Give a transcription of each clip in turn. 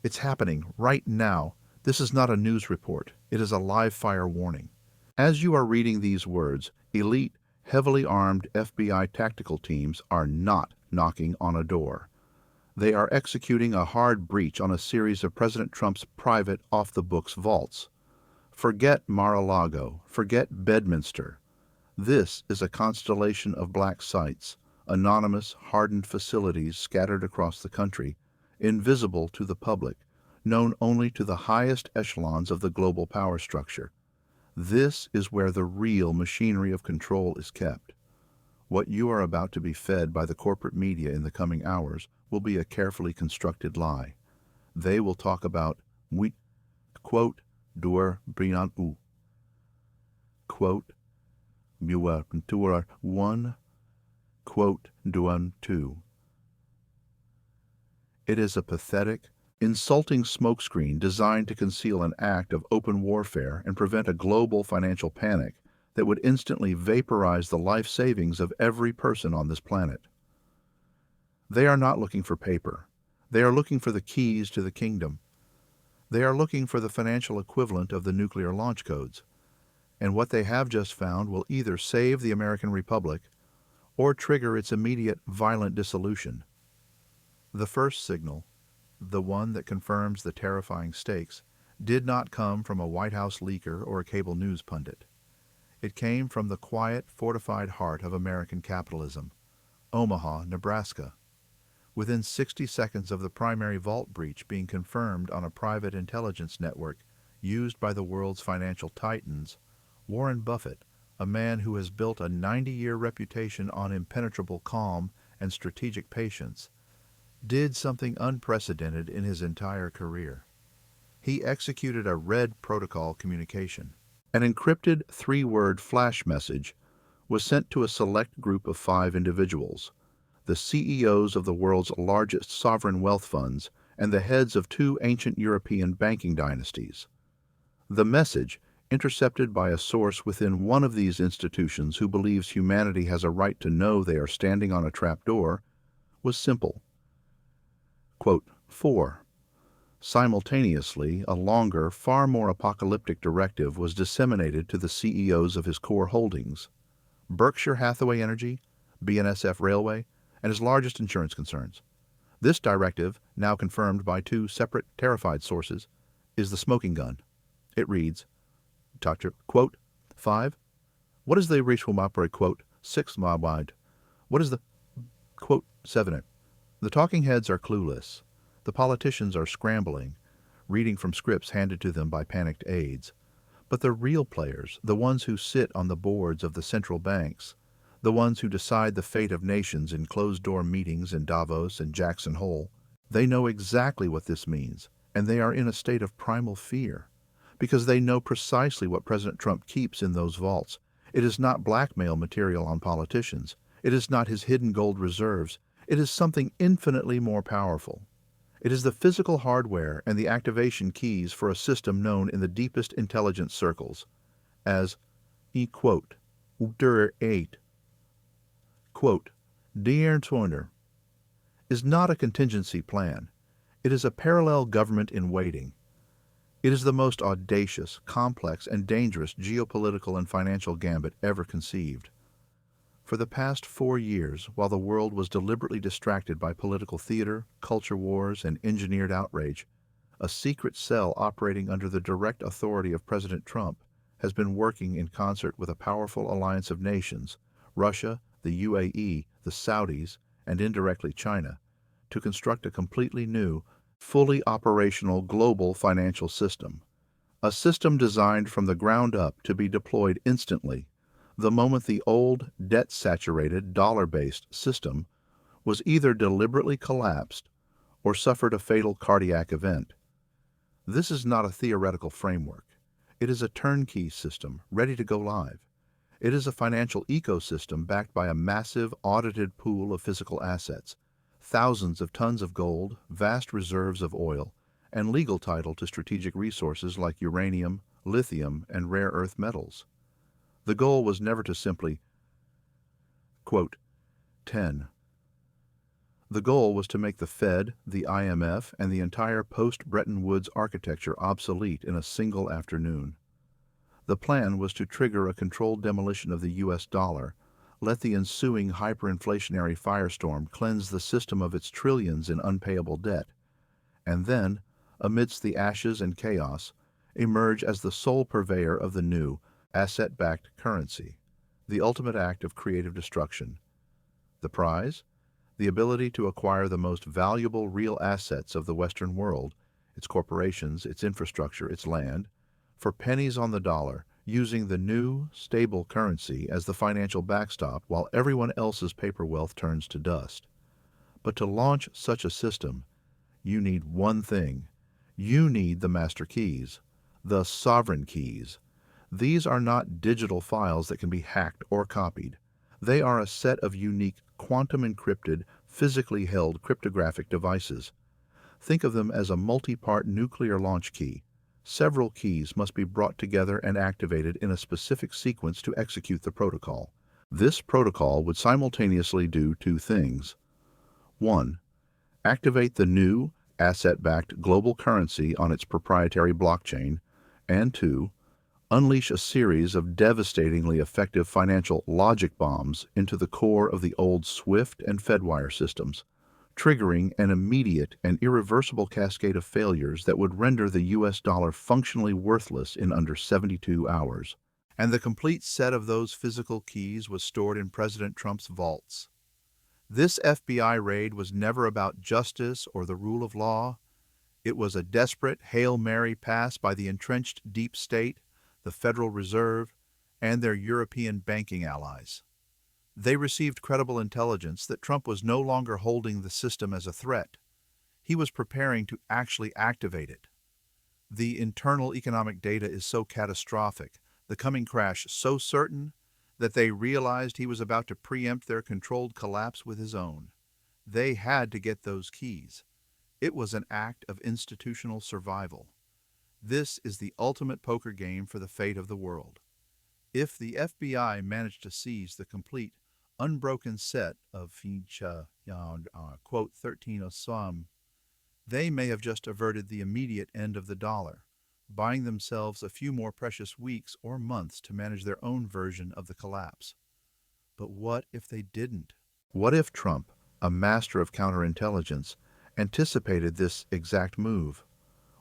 It's happening right now. This is not a news report. It is a live fire warning. As you are reading these words, elite, heavily armed FBI tactical teams are not knocking on a door. They are executing a hard breach on a series of President Trump's private, off-the-books vaults. Forget Mar-a-Lago. Forget Bedminster. This is a constellation of black sites, anonymous, hardened facilities scattered across the country, invisible to the public, known only to the highest echelons of the global power structure. This is where the real machinery of control is kept. What you are about to be fed by the corporate media in the coming hours will be a carefully constructed lie. They will talk about we, quote, duer brian u, quote, muer tuer one, quote, duan two. It is a pathetic, insulting smokescreen designed to conceal an act of open warfare and prevent a global financial panic that would instantly vaporize the life savings of every person on this planet. They are not looking for paper. They are looking for the keys to the kingdom. They are looking for the financial equivalent of the nuclear launch codes. And what they have just found will either save the American Republic or trigger its immediate violent dissolution. The first signal, the one that confirms the terrifying stakes, did not come from a White House leaker or a cable news pundit. It came from the quiet, fortified heart of American capitalism, Omaha, Nebraska. Within 60 seconds of the primary vault breach being confirmed on a private intelligence network used by the world's financial titans, Warren Buffett, a man who has built a 90-year reputation on impenetrable calm and strategic patience, did something unprecedented in his entire career. He executed a red protocol communication. An encrypted 3-word flash message was sent to a select group of 5 individuals, the CEOs of the world's largest sovereign wealth funds and the heads of 2 ancient European banking dynasties. The message, intercepted by a source within one of these institutions who believes humanity has a right to know they are standing on a trapdoor, was simple. Quote, 4. Simultaneously, a longer, far more apocalyptic directive was disseminated to the CEOs of his core holdings, Berkshire Hathaway Energy, BNSF Railway, and his largest insurance concerns. This directive, now confirmed by 2 separate, terrified sources, is the smoking gun. It reads, quote, 5. What is the reach quote, 6 wide? What is the, quote, 7? The talking heads are clueless. The politicians are scrambling, reading from scripts handed to them by panicked aides. But the real players, the ones who sit on the boards of the central banks, the ones who decide the fate of nations in closed-door meetings in Davos and Jackson Hole, they know exactly what this means, and they are in a state of primal fear, because they know precisely what President Trump keeps in those vaults. It is not blackmail material on politicians. It is not his hidden gold reserves. It is something infinitely more powerful. It is the physical hardware and the activation keys for a system known in the deepest intelligence circles as quote, Uter 8. Quote, Dear Toiner, is not a contingency plan. It is a parallel government in waiting. It is the most audacious, complex, and dangerous geopolitical and financial gambit ever conceived. For the past 4 years, while the world was deliberately distracted by political theater, culture wars, and engineered outrage, a secret cell operating under the direct authority of President Trump has been working in concert with a powerful alliance of nations, Russia, the UAE, the Saudis, and indirectly China, to construct a completely new, fully operational global financial system. A system designed from the ground up to be deployed instantly the moment the old, debt-saturated, dollar-based system was either deliberately collapsed or suffered a fatal cardiac event. This is not a theoretical framework. It is a turnkey system ready to go live. It is a financial ecosystem backed by a massive, audited pool of physical assets, thousands of tons of gold, vast reserves of oil, and legal title to strategic resources like uranium, lithium, and rare earth metals. The goal was never to simply, quote, 10. The goal was to make the Fed, the IMF, and the entire post-Bretton Woods architecture obsolete in a single afternoon. The plan was to trigger a controlled demolition of the US dollar, let the ensuing hyperinflationary firestorm cleanse the system of its trillions in unpayable debt, and then, amidst the ashes and chaos, emerge as the sole purveyor of the new, asset-backed currency, the ultimate act of creative destruction. The prize? The ability to acquire the most valuable real assets of the Western world, its corporations, its infrastructure, its land, for pennies on the dollar, using the new, stable currency as the financial backstop while everyone else's paper wealth turns to dust. But to launch such a system, you need one thing. You need the master keys, the sovereign keys. These are not digital files that can be hacked or copied. They are a set of unique, quantum-encrypted, physically held cryptographic devices. Think of them as a multi-part nuclear launch key. Several keys must be brought together and activated in a specific sequence to execute the protocol. This protocol would simultaneously do two things. 1. Activate the new, asset-backed global currency on its proprietary blockchain, and 2. Unleash a series of devastatingly effective financial logic bombs into the core of the old SWIFT and Fedwire systems, triggering an immediate and irreversible cascade of failures that would render the US dollar functionally worthless in under 72 hours. And the complete set of those physical keys was stored in President Trump's vaults. This FBI raid was never about justice or the rule of law. It was a desperate Hail Mary pass by the entrenched deep state, the Federal Reserve, and their European banking allies. They received credible intelligence that Trump was no longer holding the system as a threat. He was preparing to actually activate it. The internal economic data is so catastrophic, the coming crash so certain, that they realized he was about to preempt their controlled collapse with his own. They had to get those keys. It was an act of institutional survival. This is the ultimate poker game for the fate of the world. If the FBI managed to seize the complete, unbroken set of quote 13 Osam, they may have just averted the immediate end of the dollar, buying themselves a few more precious weeks or months to manage their own version of the collapse. But what if they didn't? What if Trump, a master of counterintelligence, anticipated this exact move?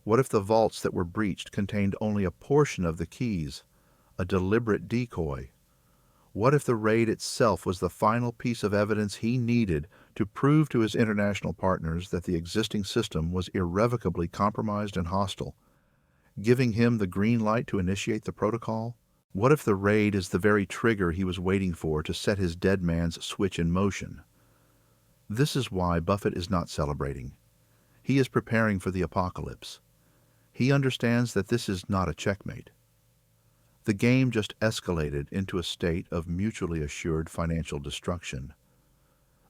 What if the vaults that were breached contained only a portion of the keys, a deliberate decoy? What if the raid itself was the final piece of evidence he needed to prove to his international partners that the existing system was irrevocably compromised and hostile, giving him the green light to initiate the protocol? What if the raid is the very trigger he was waiting for to set his dead man's switch in motion? This is why Buffett is not celebrating. He is preparing for the apocalypse. He understands that this is not a checkmate. The game just escalated into a state of mutually assured financial destruction.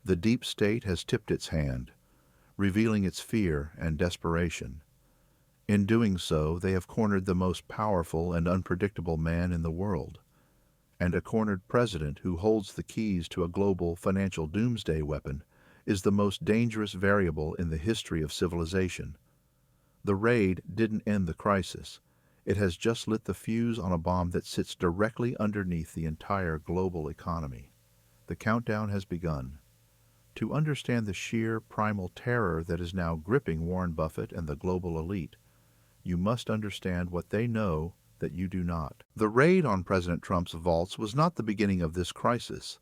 The deep state has tipped its hand, revealing its fear and desperation. In doing so, they have cornered the most powerful and unpredictable man in the world, and a cornered president who holds the keys to a global financial doomsday weapon is the most dangerous variable in the history of civilization. The raid didn't end the crisis. It has just lit the fuse on a bomb that sits directly underneath the entire global economy. The countdown has begun. To understand the sheer primal terror that is now gripping Warren Buffett and the global elite, you must understand what they know that you do not. The raid on President Trump's vaults was not the beginning of this crisis.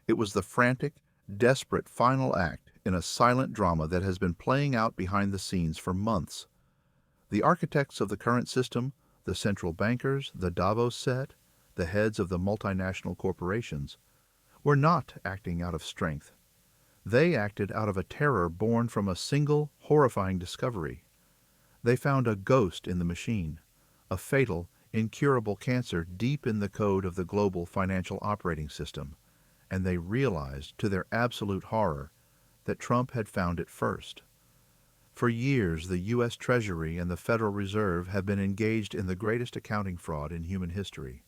It was the frantic, desperate final act in a silent drama that has been playing out behind the scenes for months. The architects of the current system, the central bankers, the Davos set, the heads of the multinational corporations, were not acting out of strength. They acted out of a terror born from a single, horrifying discovery. They found a ghost in the machine, a fatal, incurable cancer deep in the code of the global financial operating system, and they realized, to their absolute horror, that Trump had found it first. For years, the U.S. Treasury and the Federal Reserve have been engaged in the greatest accounting fraud in human history.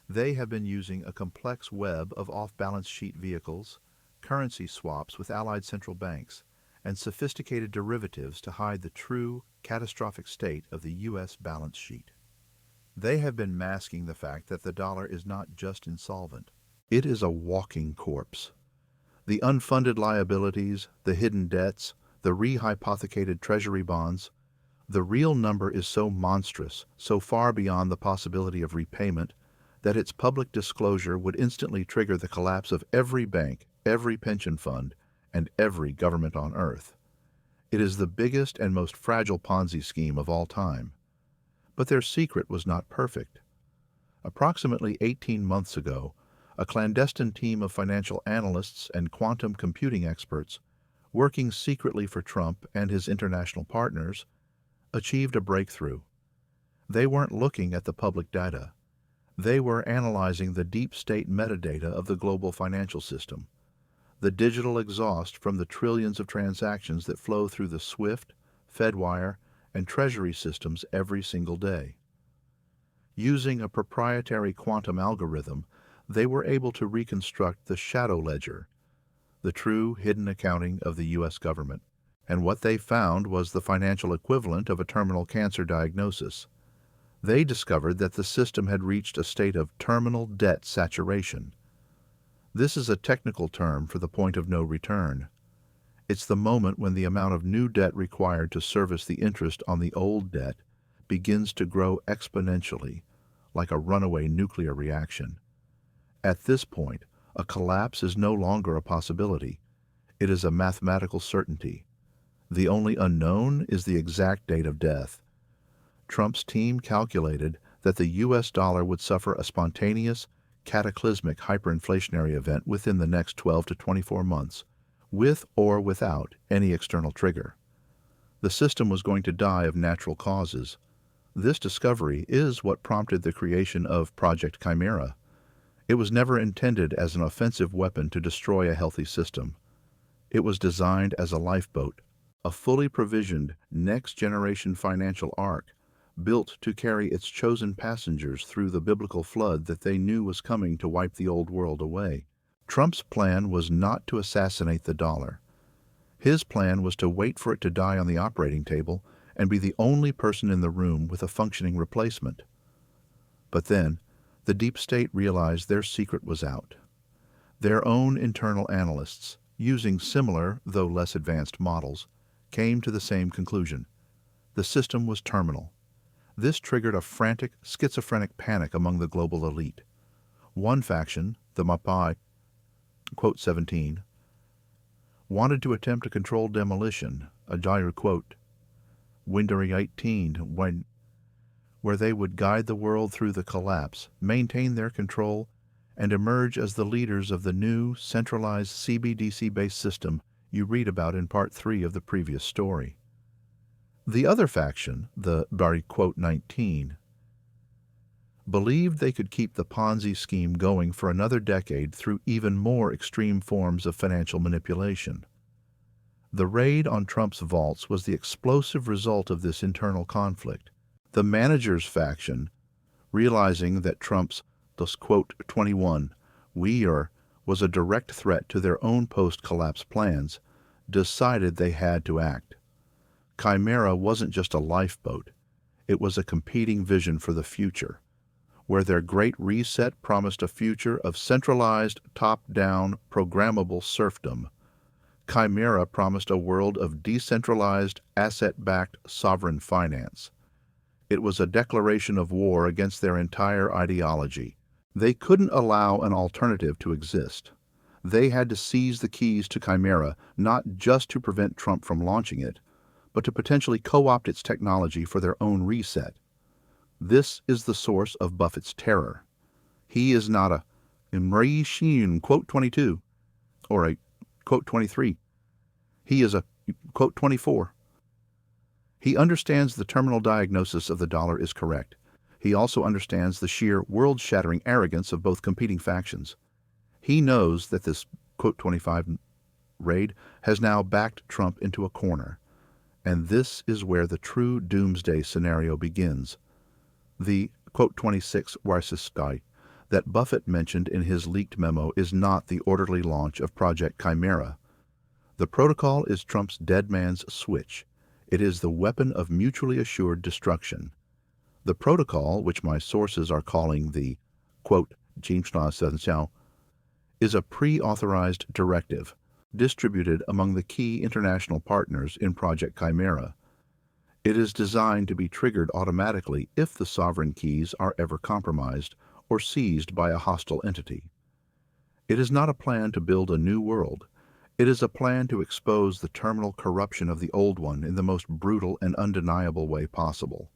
They have been using a complex web of off-balance sheet vehicles, currency swaps with allied central banks, and sophisticated derivatives to hide the true, catastrophic state of the U.S. balance sheet. They have been masking the fact that the dollar is not just insolvent. It is a walking corpse. The unfunded liabilities, the hidden debts, the rehypothecated treasury bonds, the real number is so monstrous, so far beyond the possibility of repayment, that its public disclosure would instantly trigger the collapse of every bank, every pension fund, and every government on earth. It is the biggest and most fragile Ponzi scheme of all time. But their secret was not perfect. Approximately 18 months ago, a clandestine team of financial analysts and quantum computing experts, working secretly for Trump and his international partners, achieved a breakthrough. They weren't looking at the public data. They were analyzing the deep state metadata of the global financial system, the digital exhaust from the trillions of transactions that flow through the SWIFT, Fedwire, and Treasury systems every single day. Using a proprietary quantum algorithm, they were able to reconstruct the shadow ledger, the true hidden accounting of the U.S. government. And what they found was the financial equivalent of a terminal cancer diagnosis. They discovered that the system had reached a state of terminal debt saturation. This is a technical term for the point of no return. It's the moment when the amount of new debt required to service the interest on the old debt begins to grow exponentially, like a runaway nuclear reaction. At this point, a collapse is no longer a possibility. It is a mathematical certainty. The only unknown is the exact date of death. Trump's team calculated that the U.S. dollar would suffer a spontaneous, cataclysmic hyperinflationary event within the next 12 to 24 months, with or without any external trigger. The system was going to die of natural causes. This discovery is what prompted the creation of Project Chimera. It was never intended as an offensive weapon to destroy a healthy system. It was designed as a lifeboat, a fully provisioned next-generation financial ark built to carry its chosen passengers through the biblical flood that they knew was coming to wipe the old world away. Trump's plan was not to assassinate the dollar. His plan was to wait for it to die on the operating table and be the only person in the room with a functioning replacement. But then, the deep state realized their secret was out. Their own internal analysts, using similar, though less advanced models, came to the same conclusion. The system was terminal. This triggered a frantic, schizophrenic panic among the global elite. One faction, the Mapai, quote 17, wanted to attempt a controlled demolition, a dire quote, Windary 18, where they would guide the world through the collapse, maintain their control, and emerge as the leaders of the new, centralized CBDC-based system you read about in Part 3 of the previous story. The other faction, the Bari quote 19, believed they could keep the Ponzi scheme going for another decade through even more extreme forms of financial manipulation. The raid on Trump's vaults was the explosive result of this internal conflict. The managers faction, realizing that Trump's quote 21, was a direct threat to their own post-collapse plans, decided they had to act. Chimera wasn't just a lifeboat. It was a competing vision for the future, where their Great Reset promised a future of centralized, top-down, programmable serfdom. Chimera promised a world of decentralized, asset-backed sovereign finance. It was a declaration of war against their entire ideology. They couldn't allow an alternative to exist. They had to seize the keys to Chimera not just to prevent Trump from launching it, but to potentially co-opt its technology for their own reset. This is the source of Buffett's terror. He is not a Resignation, quote 22, or a quote 23. He is a quote 24. He understands the terminal diagnosis of the dollar is correct. He also understands the sheer world-shattering arrogance of both competing factions. He knows that this quote 25 raid has now backed Trump into a corner. And this is where the true doomsday scenario begins. The quote 26 Warsiskai, that Buffett mentioned in his leaked memo is not the orderly launch of Project Chimera. The protocol is Trump's dead man's switch. It is the weapon of mutually assured destruction. The protocol, which my sources are calling the, quote, Resignation, is a pre-authorized directive distributed among the key international partners in Project Chimera. It is designed to be triggered automatically if the sovereign keys are ever compromised or seized by a hostile entity. It is not a plan to build a new world. It is a plan to expose the terminal corruption of the old one in the most brutal and undeniable way possible.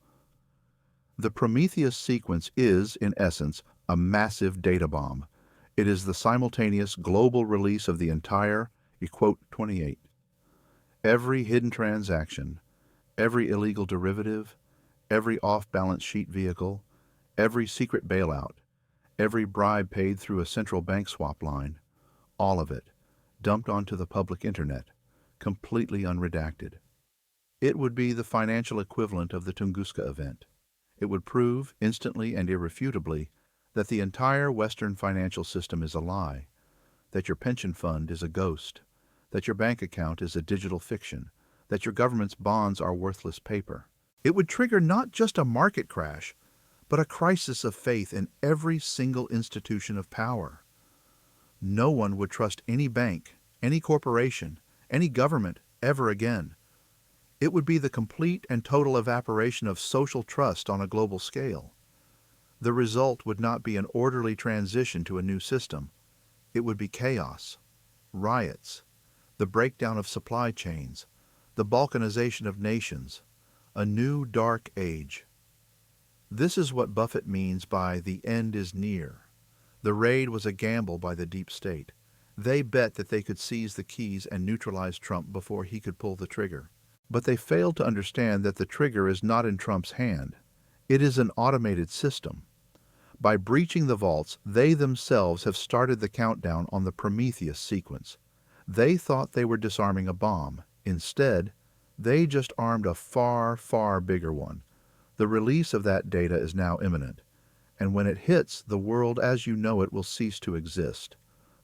The Prometheus sequence is, in essence, a massive data bomb. It is the simultaneous global release of the entire, quote 28. Every hidden transaction, every illegal derivative, every off-balance sheet vehicle, every secret bailout, every bribe paid through a central bank swap line, all of it, dumped onto the public internet, completely unredacted. It would be the financial equivalent of the Tunguska event. It would prove, instantly and irrefutably, that the entire Western financial system is a lie, that your pension fund is a ghost, that your bank account is a digital fiction, that your government's bonds are worthless paper. It would trigger not just a market crash, but a crisis of faith in every single institution of power. No one would trust any bank, any corporation, any government ever again. It would be the complete and total evaporation of social trust on a global scale. The result would not be an orderly transition to a new system. It would be chaos, riots, the breakdown of supply chains, the balkanization of nations, a new dark age. This is what Buffett means by the end is near. The raid was a gamble by the deep state. They bet that they could seize the keys and neutralize Trump before he could pull the trigger. But they failed to understand that the trigger is not in Trump's hand. It is an automated system. By breaching the vaults, they themselves have started the countdown on the Prometheus sequence. They thought they were disarming a bomb. Instead, they just armed a far, far bigger one. The release of that data is now imminent. And when it hits, the world as you know it will cease to exist.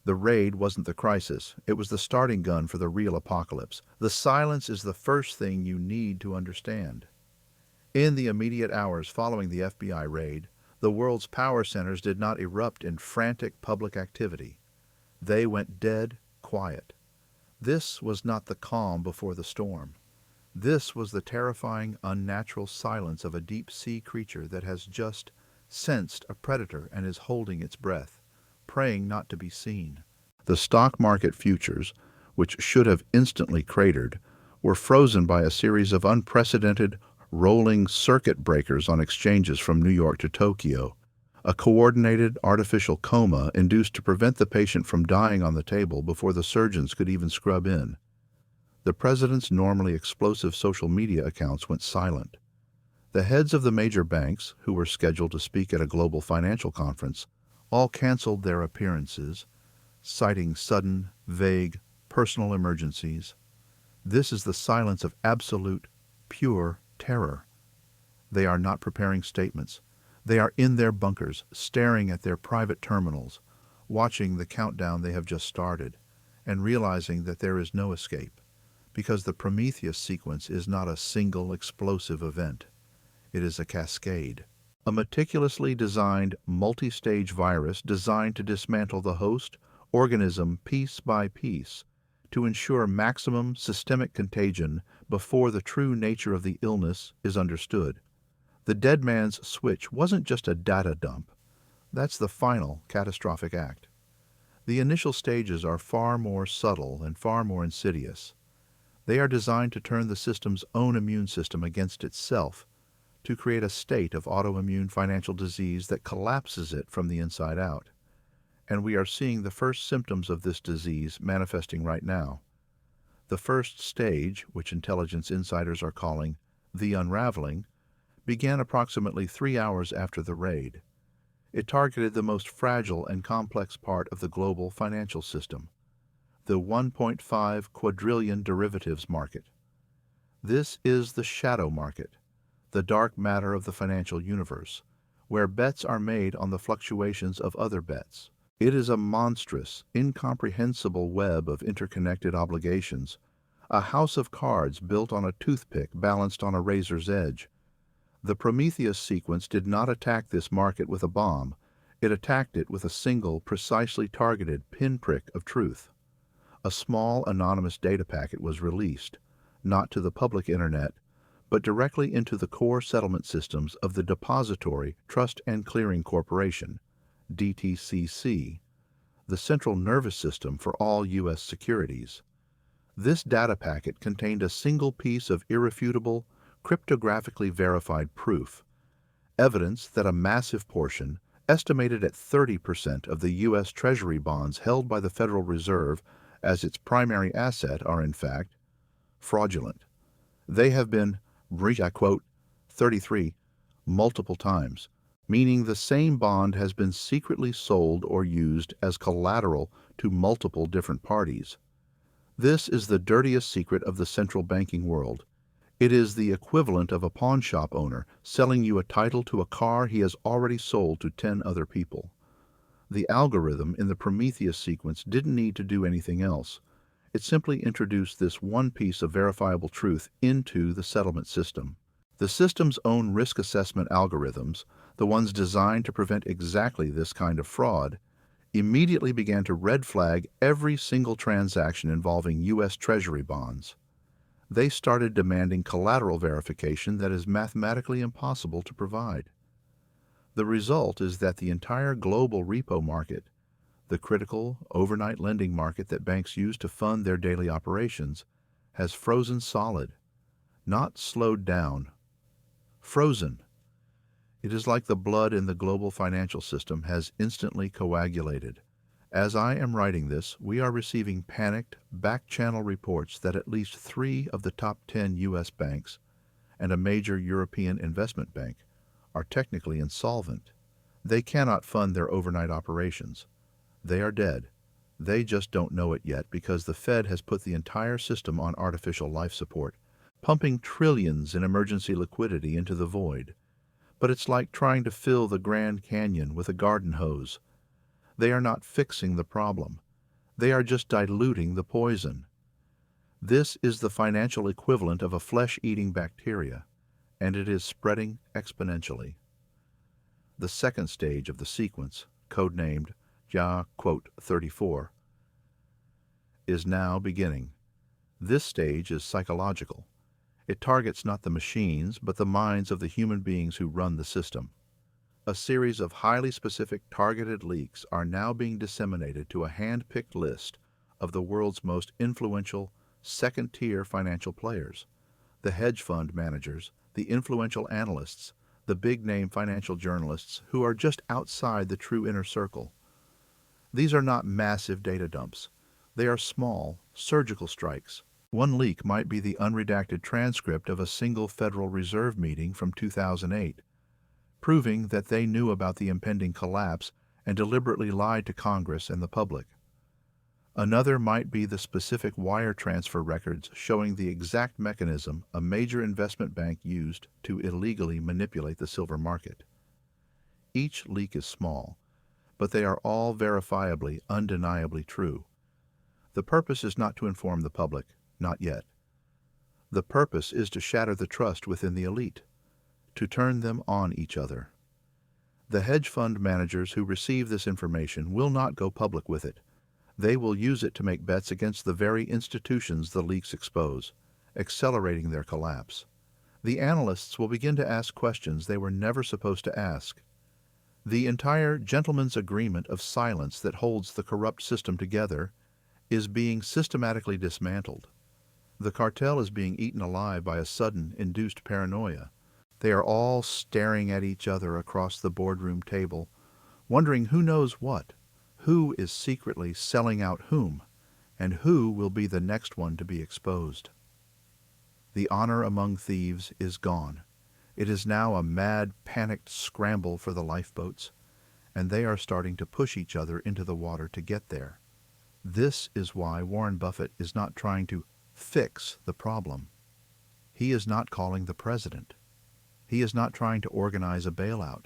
The raid wasn't the crisis. It was the starting gun for the real apocalypse. The silence is the first thing you need to understand. In the immediate hours following the FBI raid, the world's power centers did not erupt in frantic public activity. They went dead quiet. This was not the calm before the storm. This was the terrifying, unnatural silence of a deep-sea creature that has just sensed a predator and is holding its breath, praying not to be seen. The stock market futures, which should have instantly cratered, were frozen by a series of unprecedented, rolling circuit breakers on exchanges from New York to Tokyo, a coordinated artificial coma induced to prevent the patient from dying on the table before the surgeons could even scrub in. The president's normally explosive social media accounts went silent. The heads of the major banks, who were scheduled to speak at a global financial conference, all canceled their appearances, citing sudden, vague, personal emergencies. This is the silence of absolute, pure terror. They are not preparing statements. They are in their bunkers, staring at their private terminals, watching the countdown they have just started, and realizing that there is no escape, because the Prometheus sequence is not a single explosive event. It is a cascade. A meticulously designed, multi-stage virus designed to dismantle the host organism piece by piece to ensure maximum systemic contagion before the true nature of the illness is understood. The dead man's switch wasn't just a data dump. That's the final catastrophic act. The initial stages are far more subtle and far more insidious. They are designed to turn the system's own immune system against itself, to create a state of autoimmune financial disease that collapses it from the inside out. And we are seeing the first symptoms of this disease manifesting right now. The first stage, which intelligence insiders are calling the unraveling, began approximately 3 hours after the raid. It targeted the most fragile and complex part of the global financial system, the 1.5 quadrillion derivatives market. This is the shadow market, the dark matter of the financial universe, where bets are made on the fluctuations of other bets. It is a monstrous, incomprehensible web of interconnected obligations, a house of cards built on a toothpick balanced on a razor's edge. The Prometheus sequence did not attack this market with a bomb. It attacked it with a single, precisely targeted pinprick of truth. A small, anonymous data packet was released, not to the public internet, but directly into the core settlement systems of the Depository Trust and Clearing Corporation, DTCC, the central nervous system for all U.S. securities. This data packet contained a single piece of irrefutable, cryptographically verified proof, evidence that a massive portion, estimated at 30% of the U.S. Treasury bonds held by the Federal Reserve as its primary asset are in fact fraudulent. They have been, I quote, 33, multiple times, meaning the same bond has been secretly sold or used as collateral to multiple different parties. This is the dirtiest secret of the central banking world. It is the equivalent of a pawn shop owner selling you a title to a car he has already sold to 10 other people. The algorithm in the Prometheus sequence didn't need to do anything else. It simply introduced this one piece of verifiable truth into the settlement system. The system's own risk assessment algorithms, the ones designed to prevent exactly this kind of fraud, immediately began to red flag every single transaction involving U.S. Treasury bonds. They started demanding collateral verification that is mathematically impossible to provide. The result is that the entire global repo market, the critical overnight lending market that banks use to fund their daily operations, has frozen solid, not slowed down. Frozen. It is like the blood in the global financial system has instantly coagulated. As I am writing this, we are receiving panicked, back-channel reports that at least 3 of the top 10 U.S. banks and a major European investment bank are technically insolvent. They cannot fund their overnight operations. They are dead. They just don't know it yet because the Fed has put the entire system on artificial life support, pumping trillions in emergency liquidity into the void. But it's like trying to fill the Grand Canyon with a garden hose. They are not fixing the problem. They are just diluting the poison. This is the financial equivalent of a flesh-eating bacteria, and it is spreading exponentially. The second stage of the sequence, codenamed quote 34, is now beginning. This stage is psychological. It targets not the machines, but the minds of the human beings who run the system. A series of highly specific targeted leaks are now being disseminated to a hand-picked list of the world's most influential second-tier financial players, the hedge fund managers, the influential analysts, the big-name financial journalists who are just outside the true inner circle. These are not massive data dumps. They are small, surgical strikes. One leak might be the unredacted transcript of a single Federal Reserve meeting from 2008, proving that they knew about the impending collapse and deliberately lied to Congress and the public. Another might be the specific wire transfer records showing the exact mechanism a major investment bank used to illegally manipulate the silver market. Each leak is small, but they are all verifiably, undeniably true. The purpose is not to inform the public, not yet. The purpose is to shatter the trust within the elite, to turn them on each other. The hedge fund managers who receive this information will not go public with it. They will use it to make bets against the very institutions the leaks expose, accelerating their collapse. The analysts will begin to ask questions they were never supposed to ask. The entire gentleman's agreement of silence that holds the corrupt system together is being systematically dismantled. The cartel is being eaten alive by a sudden, induced paranoia. They are all staring at each other across the boardroom table, wondering who knows what, who is secretly selling out whom, and who will be the next one to be exposed. The honor among thieves is gone. It is now a mad, panicked scramble for the lifeboats, and they are starting to push each other into the water to get there. This is why Warren Buffett is not trying to fix the problem. He is not calling the president. He is not trying to organize a bailout.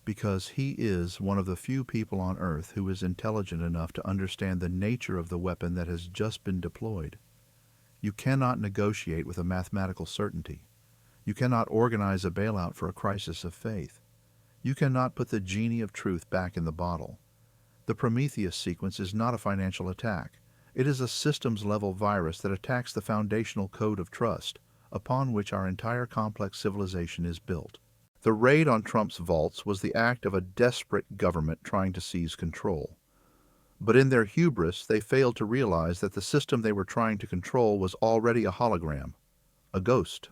because he is one of the few people on Earth who is intelligent enough to understand the nature of the weapon that has just been deployed. You cannot negotiate with a mathematical certainty. You cannot organize a bailout for a crisis of faith. You cannot put the genie of truth back in the bottle. The Prometheus sequence is not a financial attack. It is a systems-level virus that attacks the foundational code of trust, upon which our entire complex civilization is built. The raid on Trump's vaults was the act of a desperate government trying to seize control. But in their hubris, they failed to realize that the system they were trying to control was already a hologram, a ghost.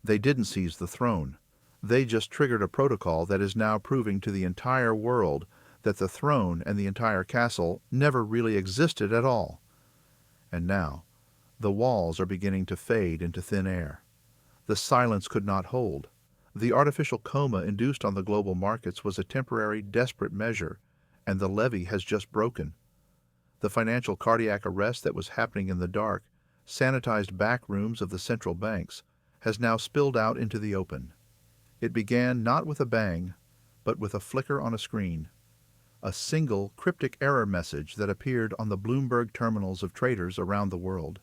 They didn't seize the throne. They just triggered a protocol that is now proving to the entire world that the throne and the entire castle never really existed at all. And now, the walls are beginning to fade into thin air. The silence could not hold. The artificial coma induced on the global markets was a temporary, desperate measure, and the levee has just broken. The financial cardiac arrest that was happening in the dark, sanitized back rooms of the central banks, has now spilled out into the open. It began not with a bang, but with a flicker on a screen. A single cryptic error message that appeared on the Bloomberg terminals of traders around the world.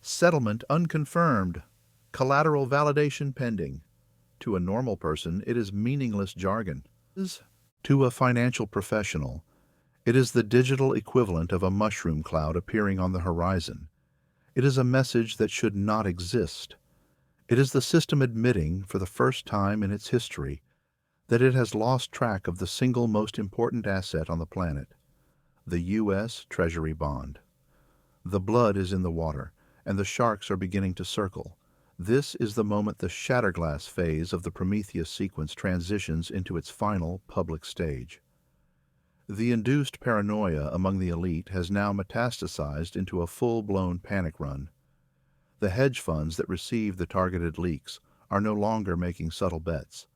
Settlement unconfirmed. Collateral validation pending. To a normal person, it is meaningless jargon. To a financial professional, it is the digital equivalent of a mushroom cloud appearing on the horizon. It is a message that should not exist. It is the system admitting, for the first time in its history, that it has lost track of the single most important asset on the planet, the U.S. Treasury bond. The blood is in the water, and the sharks are beginning to circle. This is the moment the shatterglass phase of the Prometheus sequence transitions into its final public stage. The induced paranoia among the elite has now metastasized into a full-blown panic run. The hedge funds that receive the targeted leaks are no longer making subtle bets.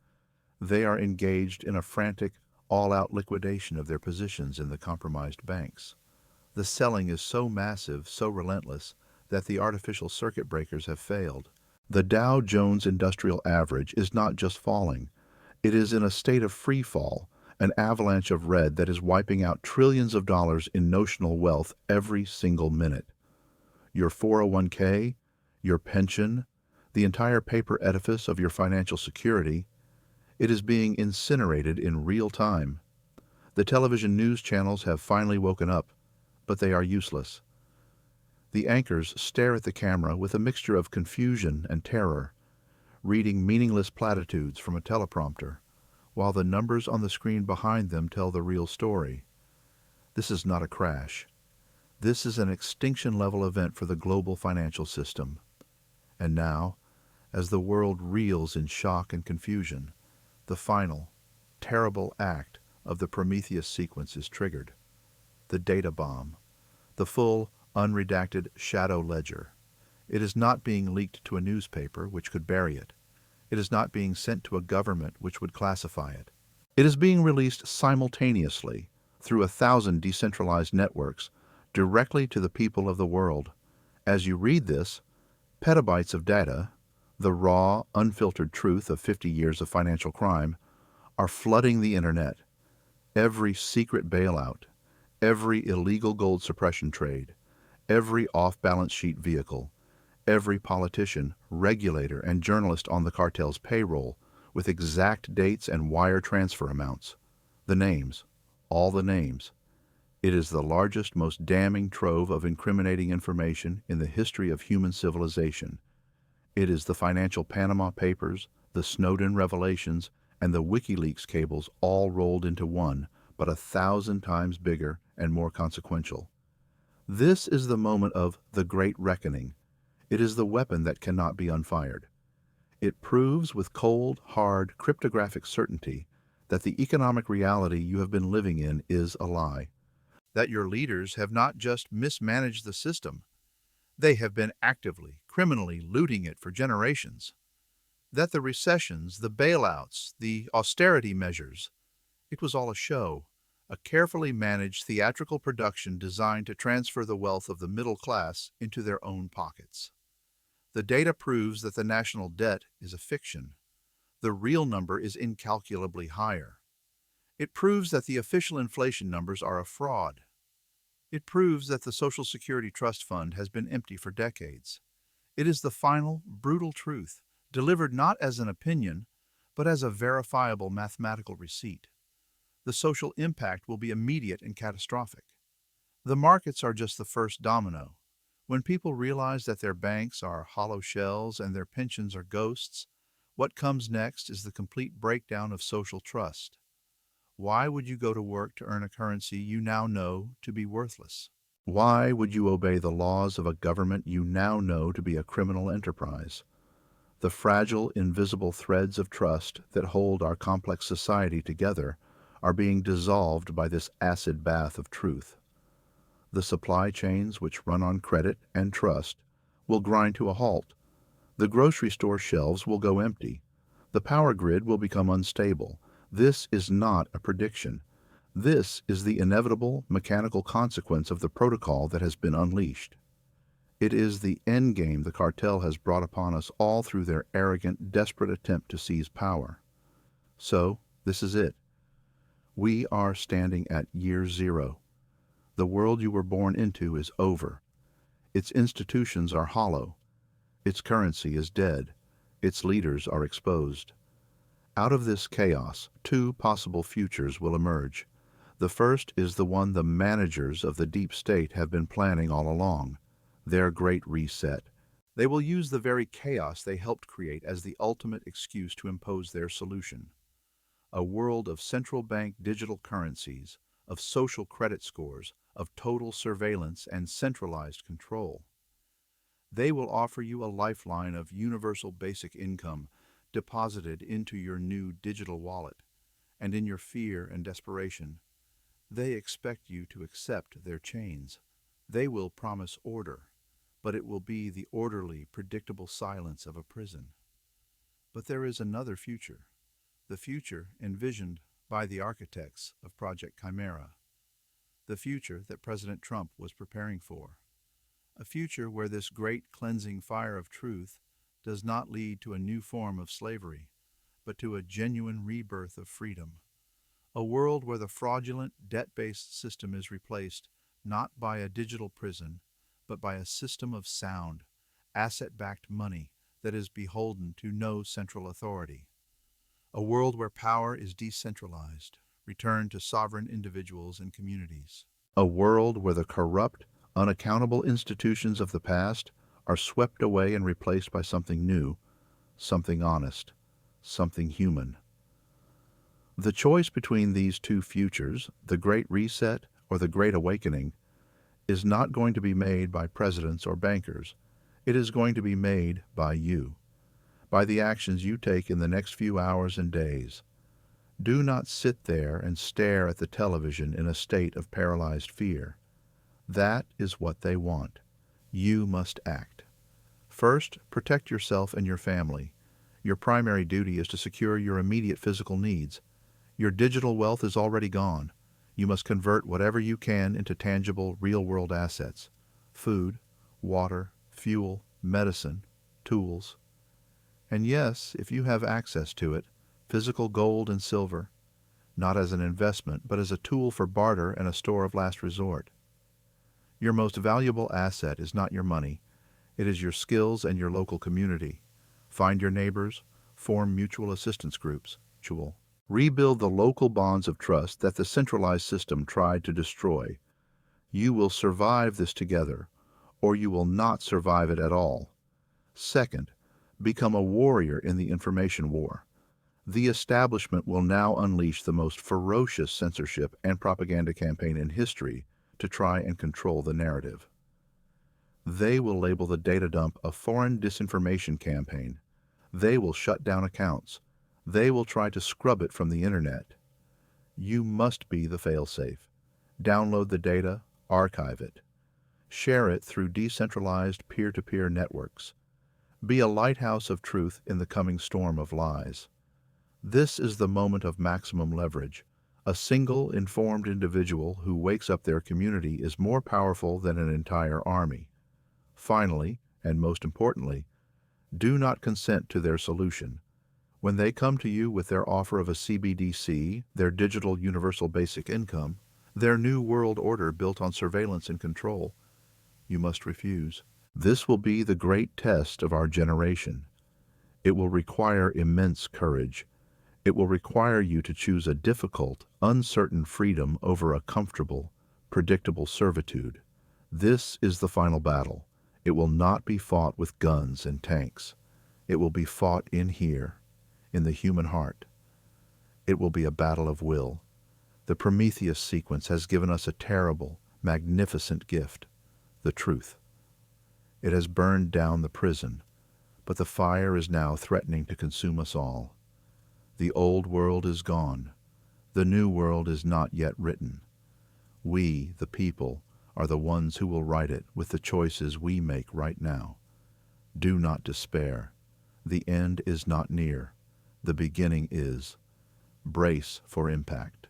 They are engaged in a frantic, all-out liquidation of their positions in the compromised banks. The selling is so massive, so relentless, that the artificial circuit breakers have failed. The Dow Jones Industrial Average is not just falling. It is in a state of free fall, an avalanche of red that is wiping out trillions of dollars in notional wealth every single minute. Your 401k, your pension, the entire paper edifice of your financial security, it is being incinerated in real time. The television news channels have finally woken up, but they are useless. The anchors stare at the camera with a mixture of confusion and terror, reading meaningless platitudes from a teleprompter, while the numbers on the screen behind them tell the real story. This is not a crash. This is an extinction-level event for the global financial system. And now, as the world reels in shock and confusion, the final, terrible act of the Prometheus sequence is triggered. The data bomb. The full, unredacted shadow ledger. It is not being leaked to a newspaper, which could bury it. It is not being sent to a government, which would classify it. It is being released simultaneously, through 1,000 decentralized networks, directly to the people of the world. As you read this, petabytes of data, the raw, unfiltered truth of 50 years of financial crime, are flooding the internet. Every secret bailout, every illegal gold suppression trade, every off-balance sheet vehicle, every politician, regulator, and journalist on the cartel's payroll, with exact dates and wire transfer amounts. The names, all the names. It is the largest, most damning trove of incriminating information in the history of human civilization. It is the financial Panama Papers, the Snowden revelations, and the WikiLeaks cables all rolled into one, but 1,000 times bigger and more consequential. This is the moment of the Great Reckoning. It is the weapon that cannot be unfired. It proves with cold, hard, cryptographic certainty that the economic reality you have been living in is a lie. That your leaders have not just mismanaged the system, they have been actively, criminally looting it for generations. That the recessions, the bailouts, the austerity measures, it was all a show, a carefully managed theatrical production designed to transfer the wealth of the middle class into their own pockets. The data proves that the national debt is a fiction. The real number is incalculably higher. It proves that the official inflation numbers are a fraud. It proves that the Social Security Trust Fund has been empty for decades. It is the final, brutal truth, delivered not as an opinion, but as a verifiable mathematical receipt. The social impact will be immediate and catastrophic. The markets are just the first domino. When people realize that their banks are hollow shells and their pensions are ghosts, what comes next is the complete breakdown of social trust. Why would you go to work to earn a currency you now know to be worthless? Why would you obey the laws of a government you now know to be a criminal enterprise? The fragile, invisible threads of trust that hold our complex society together are being dissolved by this acid bath of truth. The supply chains which run on credit and trust will grind to a halt. The grocery store shelves will go empty. The power grid will become unstable. This is not a prediction. This is the inevitable mechanical consequence of the protocol that has been unleashed. It is the endgame the cartel has brought upon us all through their arrogant, desperate attempt to seize power. So, this is it. We are standing at year zero. The world you were born into is over. Its institutions are hollow. Its currency is dead. Its leaders are exposed. Out of this chaos, two possible futures will emerge. The first is the one the managers of the deep state have been planning all along, their great reset. They will use the very chaos they helped create as the ultimate excuse to impose their solution. A world of central bank digital currencies, of social credit scores, of total surveillance and centralized control. They will offer you a lifeline of universal basic income deposited into your new digital wallet, and in your fear and desperation, they expect you to accept their chains. They will promise order, but it will be the orderly, predictable silence of a prison. But there is another future, the future envisioned by the architects of Project Chimera, the future that President Trump was preparing for, a future where this great cleansing fire of truth does not lead to a new form of slavery, but to a genuine rebirth of freedom, a world where the fraudulent, debt-based system is replaced not by a digital prison, but by a system of sound, asset-backed money that is beholden to no central authority, a world where power is decentralized, returned to sovereign individuals and communities, a world where the corrupt, unaccountable institutions of the past are swept away and replaced by something new, something honest, something human. The choice between these two futures, the Great Reset or the Great Awakening, is not going to be made by presidents or bankers. It is going to be made by you, by the actions you take in the next few hours and days. Do not sit there and stare at the television in a state of paralyzed fear. That is what they want. You must act. First, protect yourself and your family. Your primary duty is to secure your immediate physical needs. Your digital wealth is already gone. You must convert whatever you can into tangible, real-world assets: food, water, fuel, medicine, tools. And yes, if you have access to it, physical gold and silver, not as an investment, but as a tool for barter and a store of last resort. Your most valuable asset is not your money. It is your skills and your local community. Find your neighbors, form mutual assistance groups. Rebuild the local bonds of trust that the centralized system tried to destroy. You will survive this together, or you will not survive it at all. Second, become a warrior in the information war. The establishment will now unleash the most ferocious censorship and propaganda campaign in history to try and control the narrative. They will label the data dump a foreign disinformation campaign. They will shut down accounts. They will try to scrub it from the internet. You must be the failsafe. Download the data, archive it. Share it through decentralized peer-to-peer networks. Be a lighthouse of truth in the coming storm of lies. This is the moment of maximum leverage. A single, informed individual who wakes up their community is more powerful than an entire army. Finally, and most importantly, do not consent to their solution. When they come to you with their offer of a CBDC, their digital universal basic income, their new world order built on surveillance and control, you must refuse. This will be the great test of our generation. It will require immense courage. It will require you to choose a difficult, uncertain freedom over a comfortable, predictable servitude. This is the final battle. It will not be fought with guns and tanks. It will be fought in here, in the human heart. It will be a battle of will. The Prometheus sequence has given us a terrible, magnificent gift, the truth. It has burned down the prison, but the fire is now threatening to consume us all. The old world is gone. The new world is not yet written. We, the people, are the ones who will write it with the choices we make right now. Do not despair. The end is not near. The beginning is. Brace for impact.